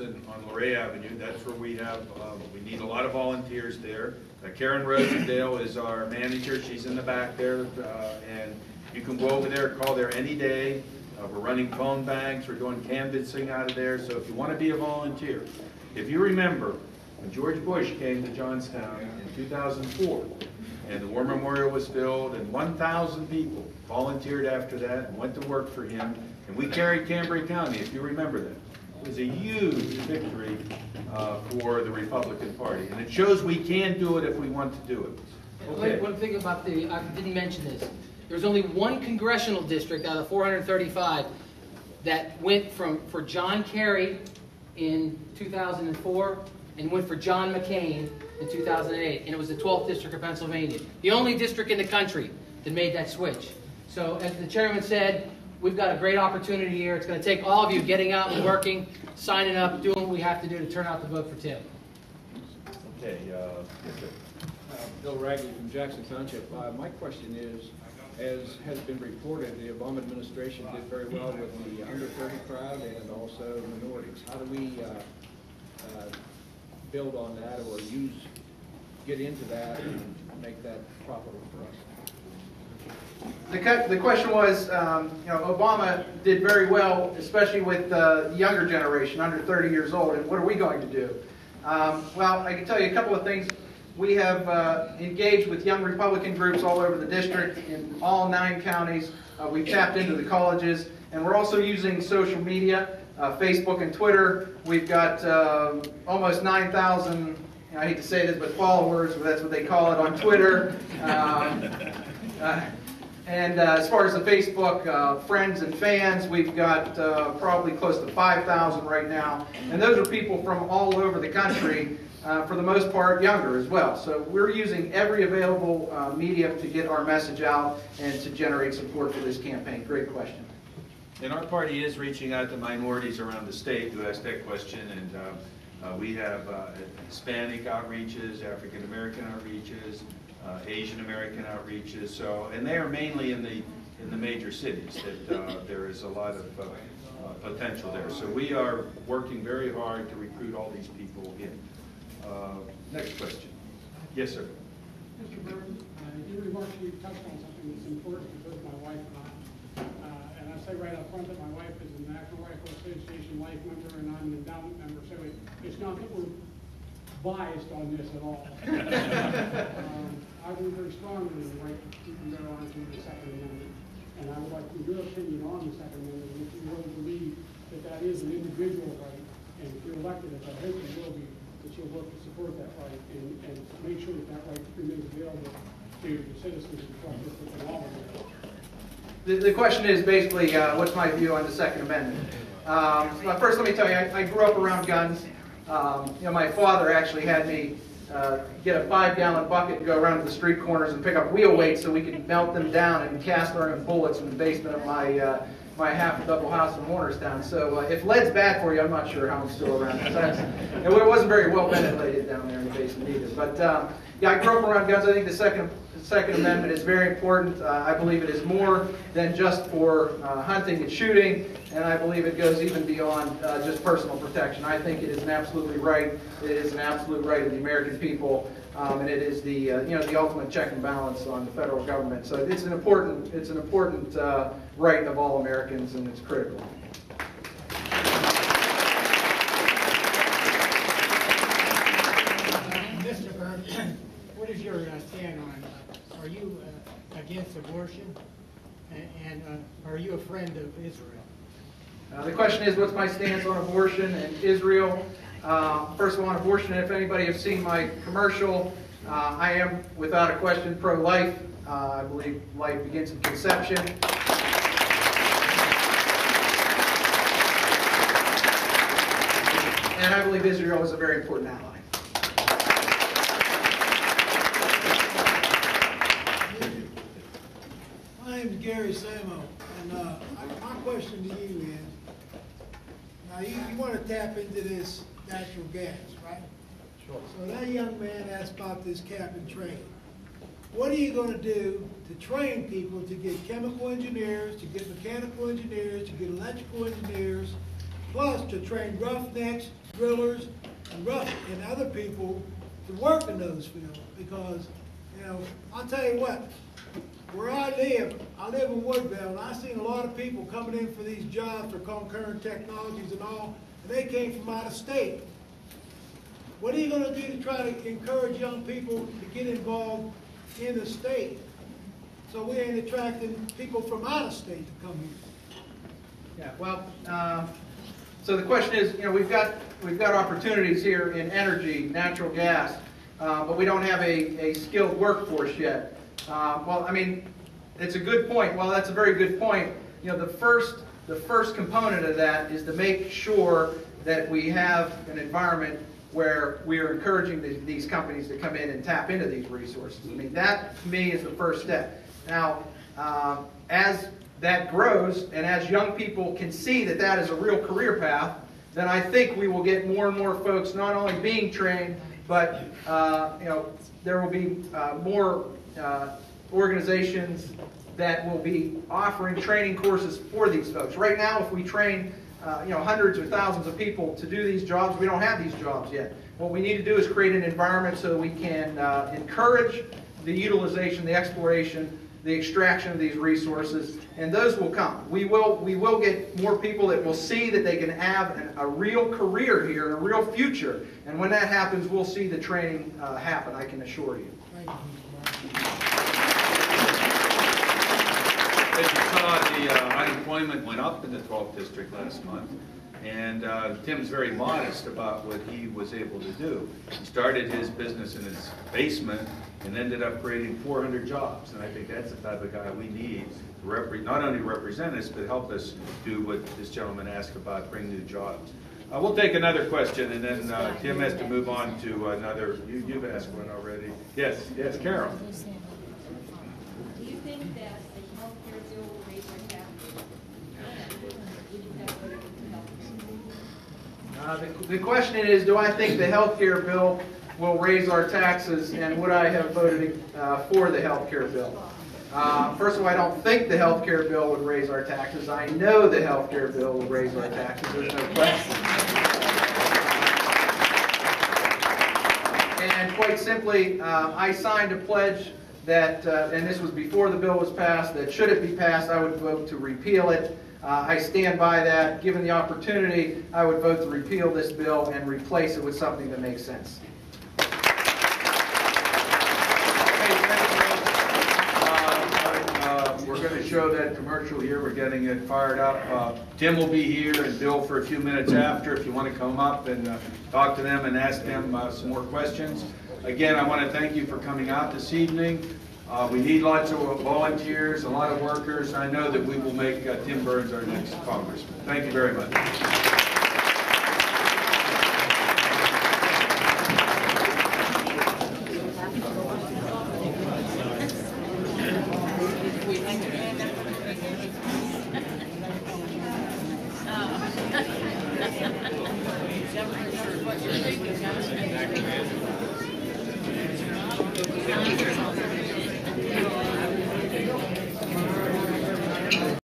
on Luray Avenue. That's where we have, we need a lot of volunteers there. Karen Rosendale is our manager. She's in the back there, and you can go over there, call there any day. We're running phone banks. We're doing canvassing out of there. So if you want to be a volunteer, if you remember when George Bush came to Johnstown in 2004, and the War Memorial was filled, and 1,000 people volunteered after that and went to work for him, and we carried Cambria County, if you remember that. It was a huge victory for the Republican Party, and it shows we can do it if we want to do it. Okay. One thing about I didn't mention this. There's only one congressional district out of 435 that went for John Kerry in 2004 and went for John McCain in 2008, and it was the 12th district of Pennsylvania. The only district in the country that made that switch. So as the chairman said, we've got a great opportunity here. It's going to take all of you getting out and working, signing up, doing what we have to do to turn out to vote for Tim. Okay. Bill Ragley from Jackson Township. My question is, as has been reported, the Obama administration did very well with the under 30 crowd and also minorities. How do we build on that or get into that and make that profitable for us? The question was, Obama did very well, especially with the younger generation, under 30 years old, and what are we going to do? Well, I can tell you a couple of things. We have engaged with young Republican groups all over the district in all 9 counties. We've tapped into the colleges, and we're also using social media, Facebook and Twitter. We've got almost 9,000, I hate to say this, but followers, that's what they call it, on Twitter. And as far as the Facebook friends and fans, we've got probably close to 5,000 right now. And those are people from all over the country, for the most part younger as well. So we're using every available medium to get our message out and to generate support for this campaign. Great question. And our party is reaching out to minorities around the state who asked that question, and we have Hispanic outreaches, African American outreaches, Asian American outreaches. So, and they are mainly in the major cities that there is a lot of potential there. So we are working very hard to recruit all these people in. Next question. Yes, sir. Mr. Burton, in your remarks you touched on something that's important to both my wife and I. And I say right up front that my wife is a National Rifle Association life member and I'm an endowment member, so it's not that we're biased on this at all. I believe very strongly in the right to keep and bear arms in the Second Amendment. And I would like to hear your opinion on the Second Amendment, if you really believe that that is an individual right, and if you're elected, as I hope you will be, that you'll work to support that right and make sure that that right remains available to the citizens of the district and all of them. The question is basically, what's my view on the Second Amendment? First, let me tell you, I grew up around guns. My father actually had me get a 5-gallon bucket and go around to the street corners and pick up wheel weights so we could melt them down and cast our own bullets in the basement of my half-double house in Warnerstown. So if lead's bad for you, I'm not sure how I'm still around. It wasn't very well ventilated down there in the basement either. But yeah, I grew up around guns. I think the Second Amendment is very important. I believe it is more than just for hunting and shooting, and I believe it goes even beyond just personal protection. I think it is an absolutely right. It is an absolute right of the American people, and it is the the ultimate check and balance on the federal government. So it's an important right of all Americans, and it's critical. Mr. Byrne, what is your stand on? Are you against abortion, and are you a friend of Israel? The question is, what's my stance on abortion and Israel? First of all, on abortion, if anybody has seen my commercial, I am, without a question, pro-life. I believe life begins in conception. And I believe Israel is a very important ally. My name is Gary Samo, and my question to you is, now you want to tap into this natural gas, right? Sure. So that young man asked about this cap and trade. What are you going to do to train people to get chemical engineers, to get mechanical engineers, to get electrical engineers, plus to train roughnecks drillers, and and other people to work in those fields. Because, you know, I'll tell you what, where I live in Woodville, and I've seen a lot of people coming in for these jobs for concurrent technologies and all, and they came from out of state. What are you going to do to try to encourage young people to get involved in the state, so we ain't attracting people from out of state to come here? Yeah, well, so the question is, you know, we've got opportunities here in energy, natural gas, but we don't have a skilled workforce yet. Well, I mean, it's a good point. Well, that's a very good point. You know, the first component of that is to make sure that we have an environment where we are encouraging these companies to come in and tap into these resources. I mean, that to me is the first step. Now, as that grows, and as young people can see that that is a real career path, then I think we will get more and more folks not only being trained, but you know, there will be more organizations that will be offering training courses for these folks. Right now, if we train you know, hundreds or thousands of people to do these jobs, we don't have these jobs yet. What we need to do is create an environment so that we can encourage the utilization, the exploration, the extraction of these resources, and those will come. We will get more people that will see that they can have a real career here and a real future. And when that happens, we'll see the training happen, I can assure you. As you saw, the unemployment went up in the 12th district last month. And Tim's very modest about what he was able to do. He started his business in his basement and ended up creating 400 jobs. And I think that's the type of guy we need to not only represent us, but help us do what this gentleman asked about, bring new jobs. We'll take another question, and then Tim has to move on to another. You've asked one already. Yes, Carol. Do you think that the health care bill will raise our taxes? Would you have voted for health care? The question is, do I think the health care bill will raise our taxes, and would I have voted for the health care bill? First of all, I don't think the health care bill would raise our taxes. I know the health care bill will raise our taxes. There's no question. And quite simply, I signed a pledge that, and this was before the bill was passed, that should it be passed, I would vote to repeal it. I stand by that. Given the opportunity, I would vote to repeal this bill and replace it with something that makes sense. We're going to show that commercial here. We're getting it fired up. Tim will be here and Bill for a few minutes after if you want to come up and talk to them and ask them some more questions. Again, I want to thank you for coming out this evening. We need lots of volunteers, a lot of workers. I know that we will make Tim Burns our next congressman. Thank you very much.